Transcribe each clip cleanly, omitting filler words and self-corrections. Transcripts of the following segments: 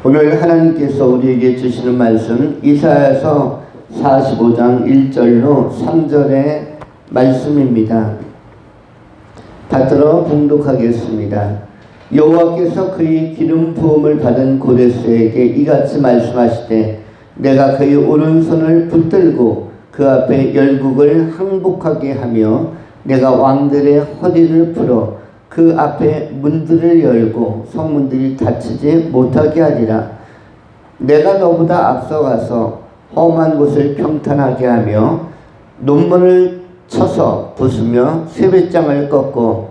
오늘 하나님께서 우리에게 주시는 말씀 이사야서 45장 1절로 3절의 말씀입니다. 받들어 봉독하겠습니다. 여호와께서 그의 기름 부음을 받은 고레스에게 이같이 말씀하시되 내가 그의 오른손을 붙들고 그 앞에 열국을 항복하게 하며 내가 왕들의 허리를 풀어 그 앞에 문들을 열고 성문들이 닫히지 못하게 하리라. 내가 너보다 앞서가서 험한 곳을 평탄하게 하며 논문을 쳐서 부수며 쇠배짱을 꺾고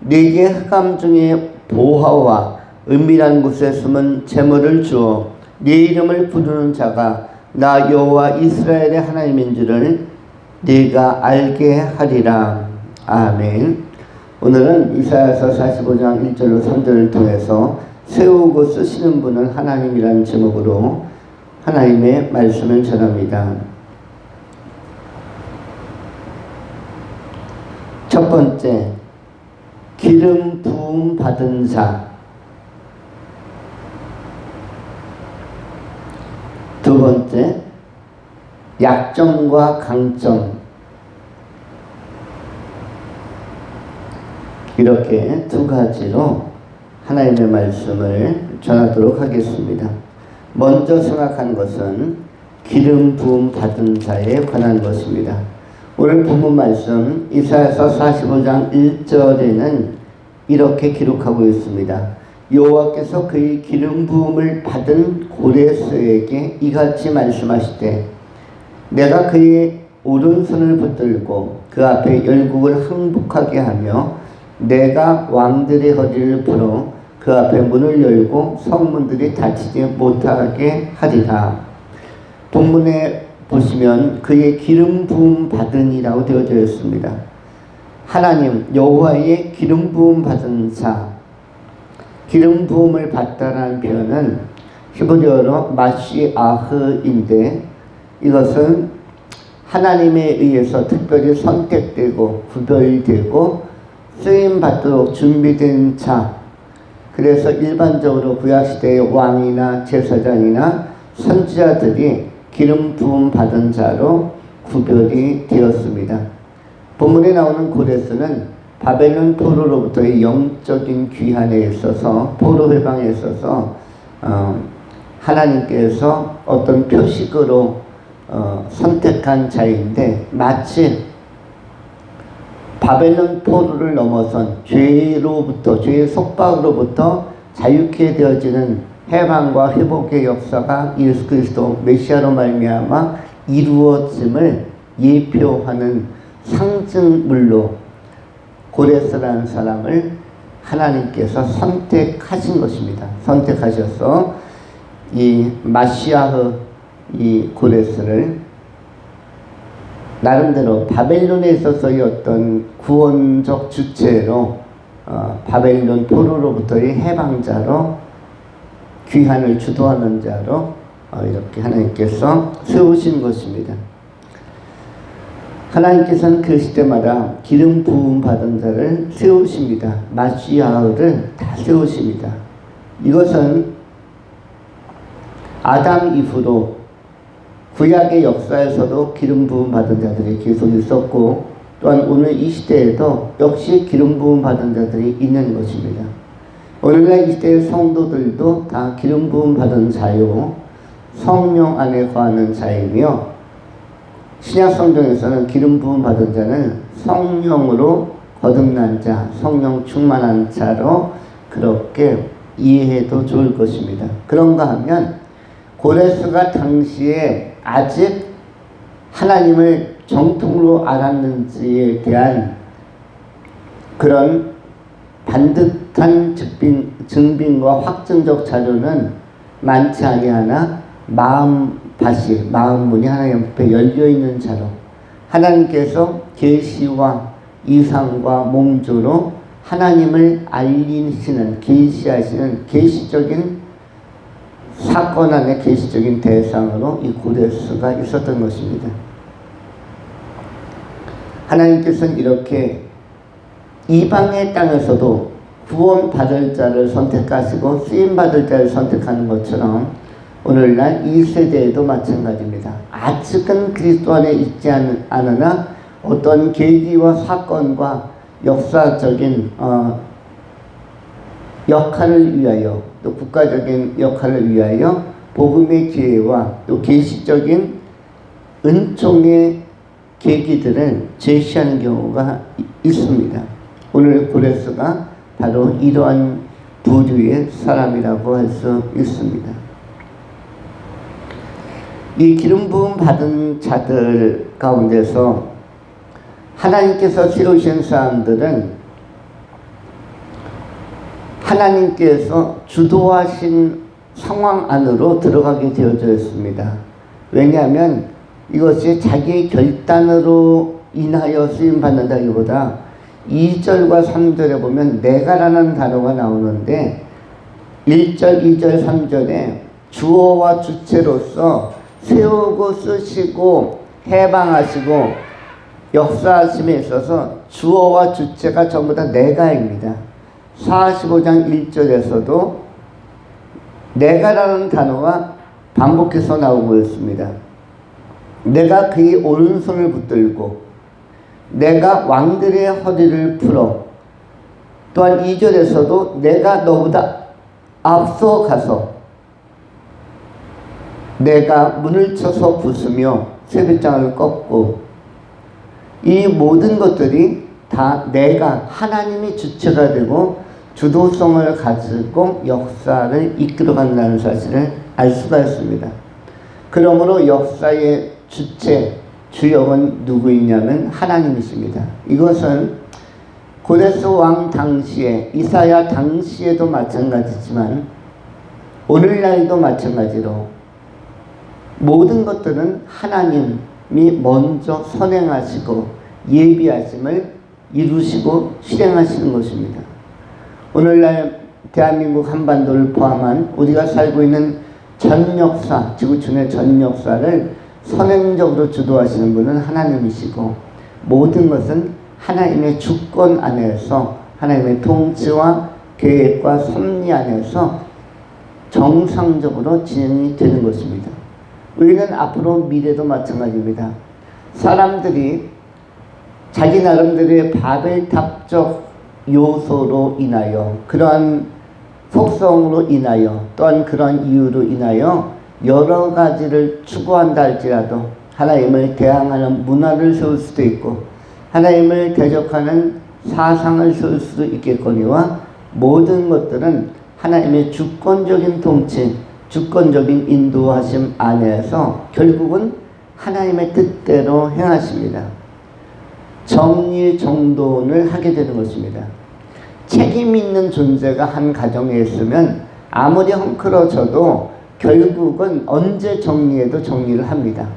네게 흑암 중에 보화와 은밀한 곳에 숨은 재물을 주어 네 이름을 부르는 자가 나 여호와 이스라엘의 하나님인 줄을 네가 알게 하리라. 아멘. 오늘은 이사야서 45장 1절로 3절을 통해서 세우고 쓰시는 분은 하나님이라는 제목으로 하나님의 말씀을 전합니다. 첫 번째, 기름 부음 받은 자. 두 번째, 약점과 강점. 이렇게 두 가지로 하나님의 말씀을 전하도록 하겠습니다. 먼저 생각한 것은 기름 부음 받은 자에 관한 것입니다. 오늘 본문 말씀 이사야서 45장 1절에는 이렇게 기록하고 있습니다. 여호와께서 그의 기름 부음을 받은 고레스에게 이같이 말씀하시되 내가 그의 오른손을 붙들고 그 앞에 열국을 항복하게 하며 내가 왕들의 허리를 풀어 그 앞에 문을 열고 성문들이 닫히지 못하게 하리라. 본문에 보시면 그의 기름 부음 받은이라고 되어져 있습니다. 하나님 여호와의 기름 부음 받은 자. 기름 부음을 받다라는 표현은 히브리어로 마시아흐인데 이것은 하나님에 의해서 특별히 선택되고 구별되고 쓰임받도록 준비된 자. 그래서 일반적으로 구약시대의 왕이나 제사장이나 선지자들이 기름 부음 받은 자로 구별이 되었습니다. 본문에 나오는 고레스는 바벨론 포로로부터의 영적인 귀환에 있어서 포로 해방에 있어서 하나님께서 어떤 표식으로 선택한 자인데 마치 바벨론 포로를 넘어선 죄로부터 죄의 속박으로부터 자유케 되어지는 해방과 회복의 역사가 예수 그리스도 메시아로 말미암아 이루어짐을 예표하는 상징물로 고레스라는 사람을 하나님께서 선택하신 것입니다. 선택하셔서 이 마시아흐 이 고레스를 나름대로 바벨론에 있어서의 어떤 구원적 주체로 바벨론 포로로부터의 해방자로 귀환을 주도하는 자로 이렇게 하나님께서 세우신 것입니다. 하나님께서는 그 시대마다 기름 부음 받은 자를 세우십니다. 마시아흐를 다 세우십니다. 이것은 아담 이후로 구약의 역사에서도 기름 부음 받은 자들이 계속 있었고 또한 오늘 이 시대에도 역시 기름 부음 받은 자들이 있는 것입니다. 오늘날 이 시대의 성도들도 다 기름 부음 받은 자요 성령 안에 거하는 자이며 신약 성경에서는 기름 부음 받은 자는 성령으로 거듭난 자, 성령 충만한 자로 그렇게 이해해도 좋을 것입니다. 그런가 하면 고레스가 당시에 아직 하나님을 정통으로 알았는지에 대한 그런 반듯한 증빙과 확증적 자료는 많지 아니하나 마음문이 하나님 앞에 열려있는 자로 하나님께서 계시와 이상과 몽조로 하나님을 알리시는 계시하시는 계시적인 사건 안에 계시적인 대상으로 이 고레스가 있었던 것입니다. 하나님께서는 이렇게 이방의 땅에서도 구원받을 자를 선택하시고 쓰임받을 자를 선택하는 것처럼 오늘날 이 세대에도 마찬가지입니다. 아직은 그리스도 안에 있지 않으나 어떤 계기와 사건과 역사적인 역할을 위하여 또 국가적인 역할을 위하여 복음의 기회와 또 계시적인 은총의 계기들을 제시하는 경우가 있습니다. 오늘 고레스가 바로 이러한 부류의 사람이라고 할 수 있습니다. 이 기름 부음 받은 자들 가운데서 하나님께서 세우신 사람들은 하나님께서 주도하신 상황 안으로 들어가게 되어져 있습니다. 왜냐하면 이것이 자기의 결단으로 인하여 쓰임받는다기보다 2절과 3절에 보면 내가라는 단어가 나오는데 1절, 2절, 3절에 주어와 주체로서 세우고 쓰시고 해방하시고 역사하심에 있어서 주어와 주체가 전부 다 내가입니다. 45장 1절에서도 내가라는 단어가 반복해서 나오고 있습니다. 내가 그의 오른손을 붙들고 내가 왕들의 허리를 풀어, 또한 2절에서도 내가 너보다 앞서 가서 내가 문을 쳐서 부수며 쇠빗장을 꺾고, 이 모든 것들이 다 내가 하나님이 주체가 되고 주도성을 가지고 역사를 이끌어간다는 사실을 알 수가 있습니다. 그러므로 역사의 주체, 주역은 누구이냐면 하나님이십니다. 이것은 고레스 왕 당시에, 이사야 당시에도 마찬가지지만 오늘날도 마찬가지로 모든 것들은 하나님이 먼저 선행하시고 예비하심을 이루시고 실행하시는 것입니다. 오늘날 대한민국 한반도를 포함한 우리가 살고 있는 전 역사, 지구촌의 전 역사를 선행적으로 주도하시는 분은 하나님이시고, 모든 것은 하나님의 주권 안에서, 하나님의 통치와 계획과 섭리 안에서 정상적으로 진행이 되는 것입니다. 우리는 앞으로 미래도 마찬가지입니다. 사람들이 자기 나름대로의 바벨탑적 요소로 인하여, 그러한 속성으로 인하여, 또한 그런 이유로 인하여 여러 가지를 추구한다 할지라도 하나님을 대항하는 문화를 세울 수도 있고 하나님을 대적하는 사상을 세울 수도 있겠거니와, 모든 것들은 하나님의 주권적인 통치, 주권적인 인도하심 안에서 결국은 하나님의 뜻대로 행하십니다. 정리정돈을 하게 되는 것입니다. 책임 있는 존재가 한 가정에 있으면 아무리 헝클어져도 결국은 언제 정리해도 정리를 합니다.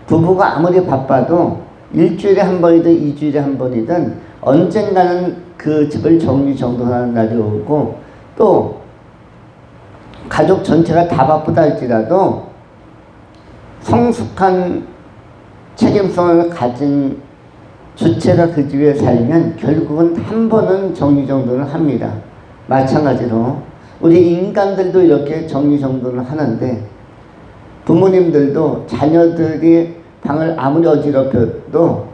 부부가 아무리 바빠도 일주일에 한 번이든 2주일에 한 번이든 언젠가는 그 집을 정리정돈하는 날이 오고, 또 가족 전체가 다 바쁘다 할지라도 성숙한 책임성을 가진 주체가 그 집에 살면 결국은 한 번은 정리정돈을 합니다. 마찬가지로 우리 인간들도 이렇게 정리정돈을 하는데, 부모님들도 자녀들이 방을 아무리 어지럽혀도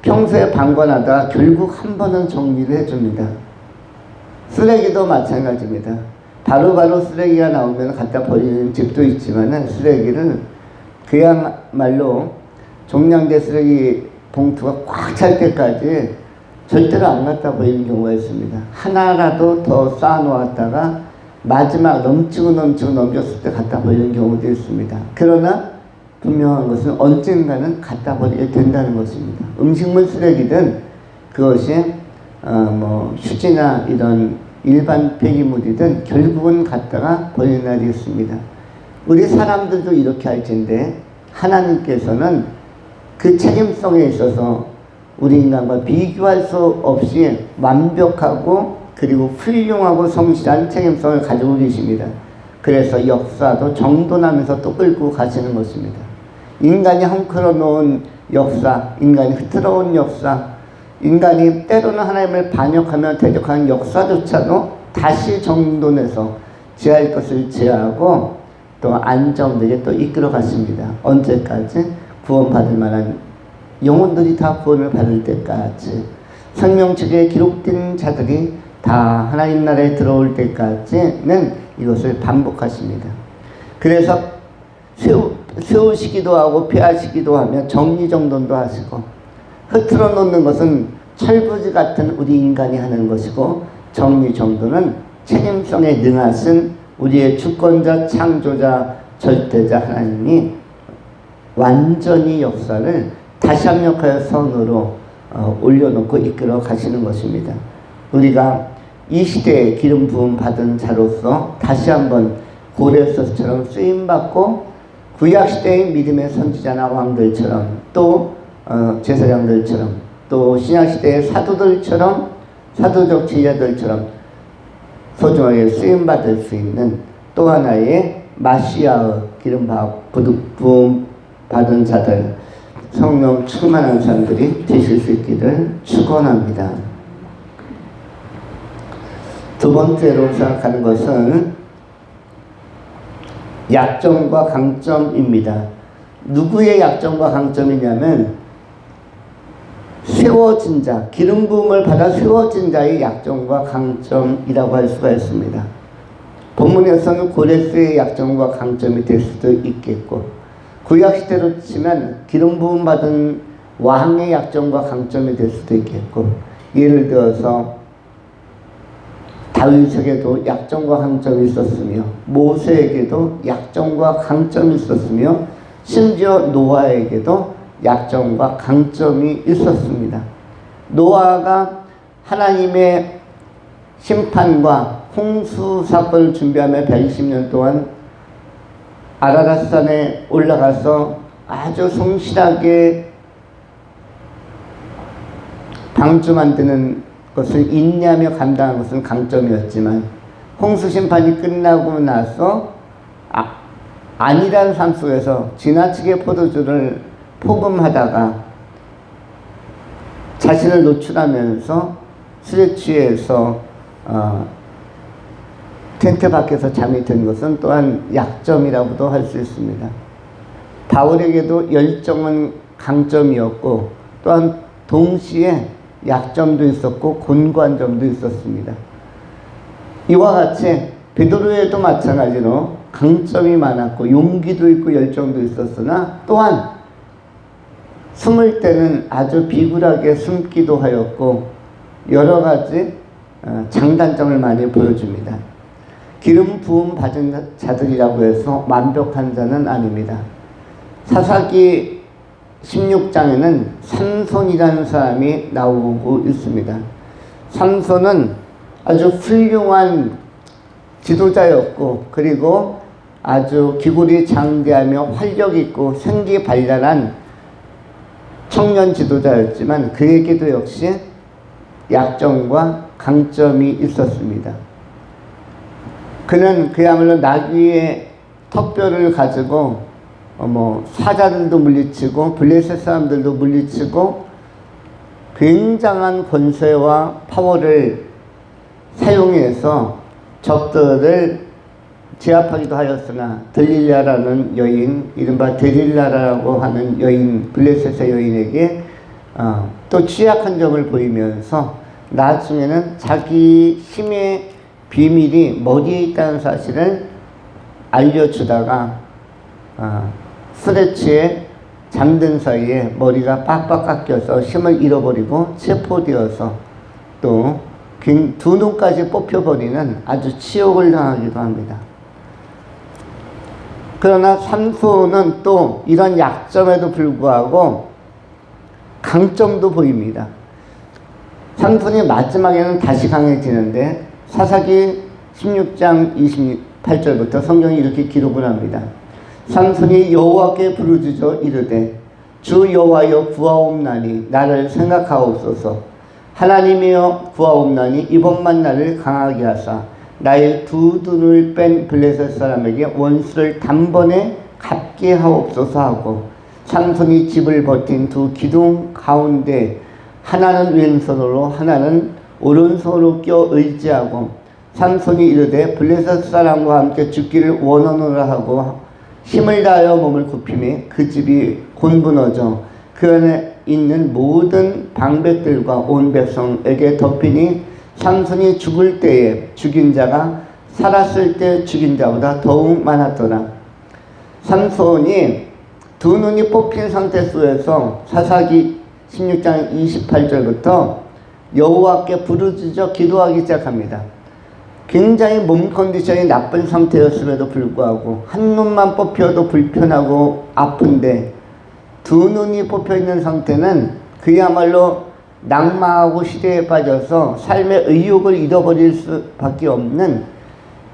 평소에 방관하다가 결국 한 번은 정리를 해줍니다. 쓰레기도 마찬가지입니다. 바로바로 쓰레기가 나오면 갖다 버리는 집도 있지만 쓰레기를 그야말로 종량제 쓰레기 봉투가 꽉 찰 때까지 절대로 안 갖다 버리는 경우가 있습니다. 하나라도 더 쌓아놓았다가 마지막 넘치고 넘겼을 때 갖다 버리는 경우도 있습니다. 그러나 분명한 것은 언젠가는 갖다 버리게 된다는 것입니다. 음식물 쓰레기든 그것이 휴지나 이런 일반 폐기물이든 결국은 갖다가 버리는 날이 있습니다. 우리 사람들도 이렇게 할 텐데 하나님께서는 그 책임성에 있어서 우리 인간과 비교할 수 없이 완벽하고 그리고 훌륭하고 성실한 책임성을 가지고 계십니다. 그래서 역사도 정돈하면서 또 끌고 가시는 것입니다. 인간이 헝클어 놓은 역사, 인간이 흐트러운 역사, 인간이 때로는 하나님을 반역하며 대적하는 역사조차도 다시 정돈해서 지할 것을 지하고 또 안정되게 또 이끌어 갔습니다. 언제까지? 구원받을 만한 영혼들이 다 구원을 받을 때까지, 생명책에 기록된 자들이 다 하나님 나라에 들어올 때까지는 이것을 반복하십니다. 그래서 세우시기도 하고 폐하시기도 하며 정리정돈도 하시고, 흐트러 놓는 것은 철부지 같은 우리 인간이 하는 것이고, 정리정돈은 책임성에 능하신 우리의 주권자, 창조자, 절대자 하나님이 완전히 역사를 다시 합력하여 선으로 올려놓고 이끌어 가시는 것입니다. 우리가 이 시대에 기름 부음 받은 자로서 다시 한번 고레스처럼 쓰임받고, 구약시대의 믿음의 선지자나 왕들처럼, 또 제사장들처럼, 또 신약시대의 사도들처럼, 사도적 지휘자들처럼 소중하게 쓰임받을 수 있는 또 하나의 마시아의 기름 부음 받은 자들, 성령 충만한 사람들이 되실 수 있기를 축원합니다. 두 번째로 생각하는 것은 약점과 강점입니다. 누구의 약점과 강점이냐면 세워진 자, 기름 부음을 받아 세워진 자의 약점과 강점이라고 할 수가 있습니다. 본문에서는 고레스의 약점과 강점이 될 수도 있겠고, 구약시대로 치면 기름 부음 받은 왕의 약점과 강점이 될 수도 있겠고, 예를 들어서 다윗에게도 약점과 강점이 있었으며, 모세에게도 약점과 강점이 있었으며, 심지어 노아에게도 약점과 강점이 있었습니다. 노아가 하나님의 심판과 홍수 사건을 준비하며 120년 동안 아라랏산에 올라가서 아주 성실하게 방주 만드는 것을 인내하며 감당한 것은 강점이었지만, 홍수 심판이 끝나고 나서 안일한 삶 속에서 지나치게 포도주를 포금하다가 자신을 노출하면서 술에 취해서 텐트 밖에서 잠이 든 것은 또한 약점이라고도 할 수 있습니다. 바울에게도 열정은 강점이었고, 또한 동시에 약점도 있었고 곤고한 점도 있었습니다. 이와 같이 베드로에도 마찬가지로 강점이 많았고 용기도 있고 열정도 있었으나, 또한 숨을 때는 아주 비굴하게 숨기도 하였고 여러 가지 장단점을 많이 보여줍니다. 기름 부음 받은 자들이라고 해서 완벽한 자는 아닙니다. 사사기 16장에는 삼손이라는 사람이 나오고 있습니다. 삼손은 아주 훌륭한 지도자였고, 그리고 아주 기골이 장대하며 활력 있고 생기발랄한 청년 지도자였지만, 그에게도 역시 약점과 강점이 있었습니다. 그는 그야말로 나귀의 턱뼈를 가지고 사자들도 물리치고 블레셋 사람들도 물리치고 굉장한 권세와 파워를 사용해서 적들을 제압하기도 하였으나, 들릴라라는 여인, 이른바 데릴라라고 하는 여인, 블레셋의 여인에게 또 취약한 점을 보이면서 나중에는 자기 힘의 비밀이 머리에 있다는 사실을 알려주다가 술에 취해 잠든 사이에 머리가 빡빡 깎여서 힘을 잃어버리고 체포되어서 또 두 눈까지 뽑혀버리는 아주 치욕을 당하기도 합니다. 그러나 삼손은 또 이런 약점에도 불구하고 강점도 보입니다. 삼손이 마지막에는 다시 강해지는데, 사사기 16장 28절부터 성경이 이렇게 기록을 합니다. 삼손이 여호와께 부르짖어 이르되, 주 여호와여 구하옵나니 나를 생각하옵소서. 하나님이여 구하옵나니 이번만 나를 강하게 하사 나의 두 눈을 뺀 블레셋 사람에게 원수를 단번에 갚게 하옵소서 하고, 삼손이 집을 버틴 두 기둥 가운데 하나는 왼손으로 하나는 오른손으로 껴 의지하고 삼손이 이르되 블레셋 사람과 함께 죽기를 원하노라 하고 힘을 다하여 몸을 굽히매 그 집이 곤분어져 그 안에 있는 모든 방백들과 온 백성에게 덮이니 삼손이 죽을 때에 죽인 자가 살았을 때 죽인 자보다 더욱 많았더라. 삼손이 두 눈이 뽑힌 상태 속에서 사사기 16장 28절부터 여호와께 부르짖어 기도하기 시작합니다. 굉장히 몸 컨디션이 나쁜 상태였음에도 불구하고 한 눈만 뽑혀도 불편하고 아픈데 두 눈이 뽑혀있는 상태는 그야말로 낙마하고 시대에 빠져서 삶의 의욕을 잃어버릴 수밖에 없는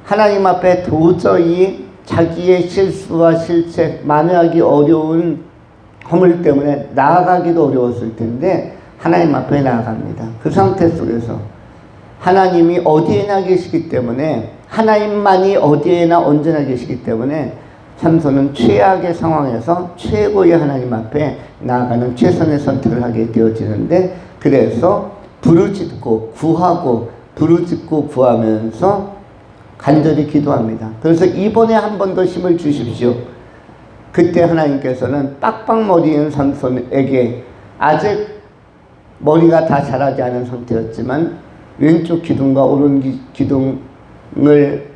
하나님 앞에 도저히 자기의 실수와 실책, 만회하기 어려운 허물 때문에 나아가기도 어려웠을 텐데 하나님 앞에 나아갑니다. 그 상태 속에서 하나님이 어디에나 계시기 때문에 하나님만이 어디에나 언제나 계시기 때문에 삼손은 최악의 상황에서 최고의 하나님 앞에 나아가는 최선의 선택을 하게 되어지는데 그래서 부르짖고 구하고 부르짖고 구하면서 간절히 기도합니다. 그래서 이번에 한 번 더 힘을 주십시오. 그때 하나님께서는 빡빡머리인 삼손에게 아직 머리가 다 자라지 않은 상태였지만 왼쪽 기둥과 오른 기둥을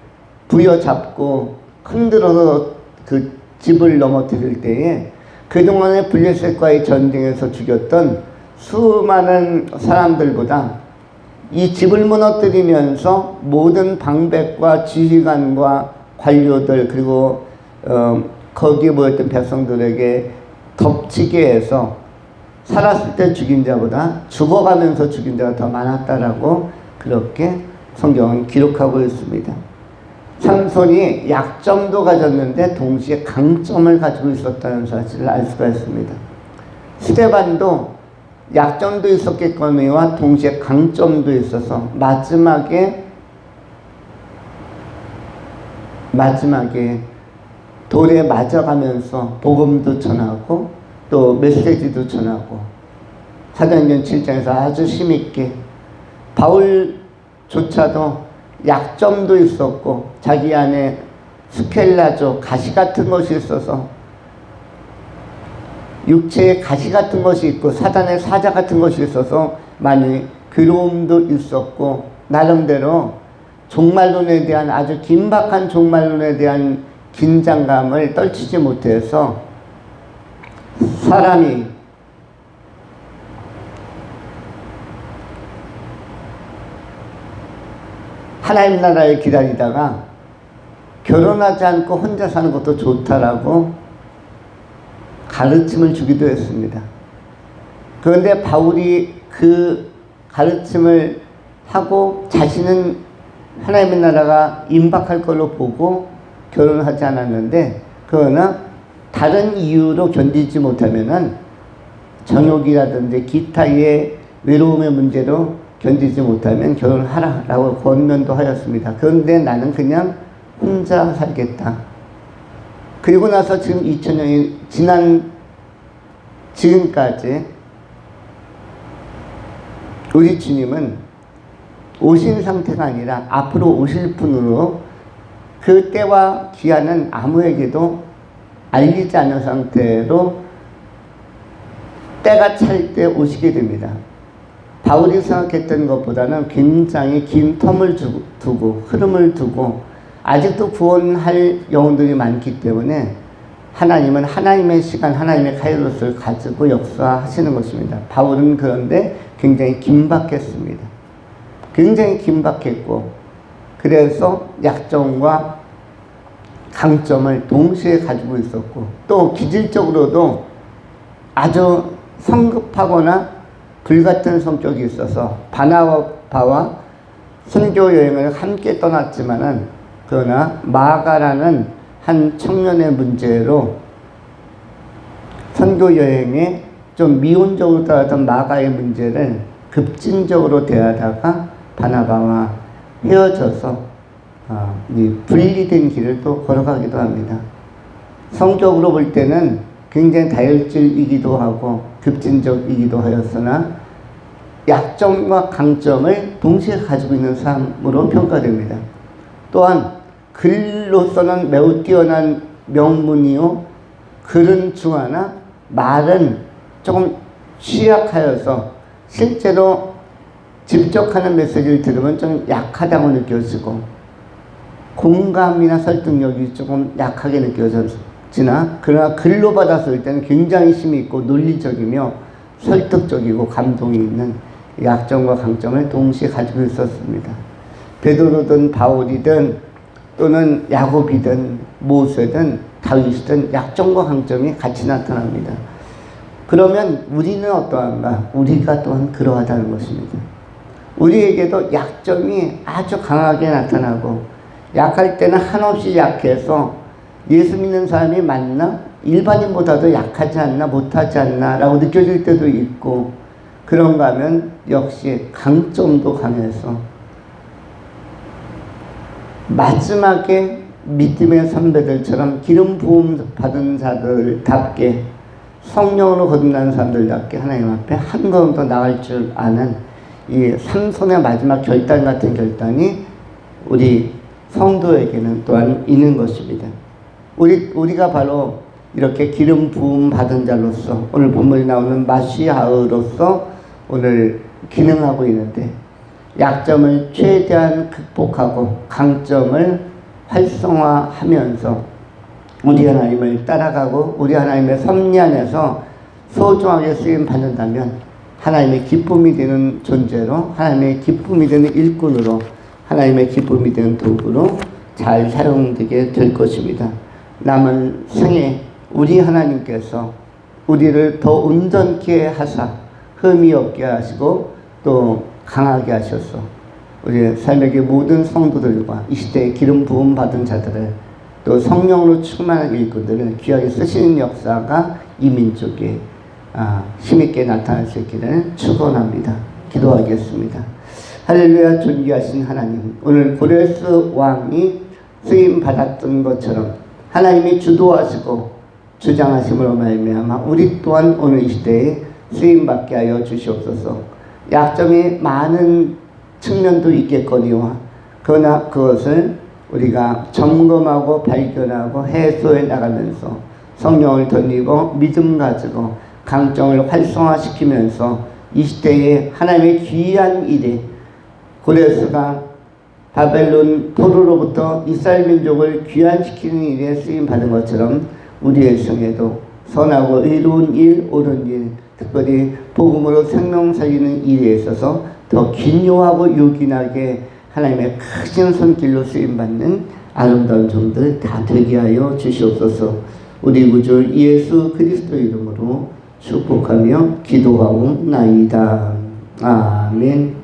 부여잡고 흔들어서 그 집을 넘어뜨릴 때에 그동안에 블레셋과의 전쟁에서 죽였던 수많은 사람들보다 이 집을 무너뜨리면서 모든 방백과 지휘관과 관료들 그리고 거기에 모였던 백성들에게 덮치게 해서 살았을 때 죽인 자보다 죽어가면서 죽인 자가 더 많았다라고 그렇게 성경은 기록하고 있습니다. 삼손이 약점도 가졌는데 동시에 강점을 가지고 있었다는 사실을 알 수가 있습니다. 스데반도 약점도 있었겠거니와 동시에 강점도 있어서 마지막에 돌에 맞아가면서 복음도 전하고 또 메시지도 전하고 사도행전 7장에서 아주 힘있게 바울조차도 약점도 있었고 자기 안에 스켈라죠 가시 같은 것이 있어서 육체에 가시 같은 것이 있고 사단의 사자 같은 것이 있어서 많이 괴로움도 있었고 나름대로 종말론에 대한 아주 긴박한 종말론에 대한 긴장감을 떨치지 못해서 사람이 하나님 나라에 기다리다가 결혼하지 않고 혼자 사는 것도 좋다라고 가르침을 주기도 했습니다. 그런데 바울이 그 가르침을 하고 자신은 하나님의 나라가 임박할 걸로 보고 결혼하지 않았는데 그러나 다른 이유로 견디지 못하면은 정욕이라든지 기타의 외로움의 문제로 견디지 못하면 결혼하라라고 권면도 하였습니다. 그런데 나는 그냥 혼자 살겠다. 그리고 나서 지금 2000년이 지난 지금까지 우리 주님은 오신 상태가 아니라 앞으로 오실 분으로 그 때와 기한은 아무에게도 알리지 않은 상태로 때가 찰 때 오시게 됩니다. 바울이 생각했던 것보다는 굉장히 긴 텀을 두고 흐름을 두고 아직도 구원할 영혼들이 많기 때문에 하나님은 하나님의 시간, 하나님의 카이로스를 가지고 역사하시는 것입니다. 바울은 그런데 굉장히 긴박했습니다. 굉장히 긴박했고 그래서 약점과 강점을 동시에 가지고 있었고 또 기질적으로도 아주 성급하거나 불같은 성격이 있어서 바나바와 선교 여행을 함께 떠났지만은 그러나 마가라는 한 청년의 문제로 선교 여행에 좀 미온적으로 따랐던 마가의 문제를 급진적으로 대하다가 바나바와 헤어져서 분리된 길을 또 걸어가기도 합니다. 성격으로 볼 때는 굉장히 다혈질이기도 하고 급진적이기도 하였으나 약점과 강점을 동시에 가지고 있는 사람으로 평가됩니다. 또한 글로서는 매우 뛰어난 명문이요, 글은 중하나 말은 조금 취약하여서 실제로 집적하는 메시지를 들으면 좀 약하다고 느껴지고 공감이나 설득력이 조금 약하게 느껴지나, 그러나 글로 받았을 때는 굉장히 힘이 있고 논리적이며 설득적이고 감동이 있는 약점과 강점을 동시에 가지고 있었습니다. 베드로든 바울이든 또는 야곱이든 모세든 다윗이든 약점과 강점이 같이 나타납니다. 그러면 우리는 어떠한가? 우리가 또한 그러하다는 것입니다. 우리에게도 약점이 아주 강하게 나타나고, 약할 때는 한없이 약해서 예수 믿는 사람이 맞나? 일반인보다도 약하지 않나? 못하지 않나? 라고 느껴질 때도 있고, 그런가 하면 역시 강점도 강해서 마지막에 믿음의 선배들처럼 기름 부음 받은 자들답게, 성령으로 거듭난 사람들답게 하나님 앞에 한 걸음 더 나갈 줄 아는 이 삼손의 마지막 결단 같은 결단이 우리 성도에게는 또한 있는 것입니다. 우리가 바로 이렇게 기름 부음 받은 자로서, 오늘 본문에 나오는 마시아흐로서 오늘 기능하고 있는데, 약점을 최대한 극복하고 강점을 활성화하면서 우리 하나님을 따라가고 우리 하나님의 섭리 안에서 소중하게 쓰임 받는다면 하나님의 기쁨이 되는 존재로, 하나님의 기쁨이 되는 일꾼으로, 하나님의 기쁨이 되는 도구로 잘 사용되게 될 것입니다. 남은 생에 우리 하나님께서 우리를 더 온전케 하사 흠이 없게 하시고 또 강하게 하셔서 우리 삶의 모든 성도들과 이 시대에 기름 부음 받은 자들을 또 성령으로 충만한 일꾼들을 귀하게 쓰시는 역사가 이 민족에 힘있게 나타날 수 있기를 축원합니다. 기도하겠습니다. 할렐루야. 존귀하신 하나님, 오늘 고레스 왕이 쓰임 받았던 것처럼 하나님이 주도하시고 주장하심으로 말미암아 우리 또한 오늘 이 시대에 쓰임 받게 하여 주시옵소서. 약점이 많은 측면도 있겠거니와 그러나 그것을 우리가 점검하고 발견하고 해소해 나가면서 성령을 덧입어 믿음 가지고 강점을 활성화시키면서 이 시대에 하나님의 귀한 일에, 고레스가 바벨론 포로로부터 이스라엘 민족을 귀환시키는 일에 쓰임받은 것처럼 우리의 생에도 선하고 의로운 일, 옳은 일, 특별히 복음으로 생명 살리는 일에 있어서 더 기묘하고 요긴하게 하나님의 크신 손길로 쓰임받는 아름다운 종들 다 되게 하여 주시옵소서. 우리 구주 예수 그리스도 이름으로 축복하며 기도하옵나이다. 아멘.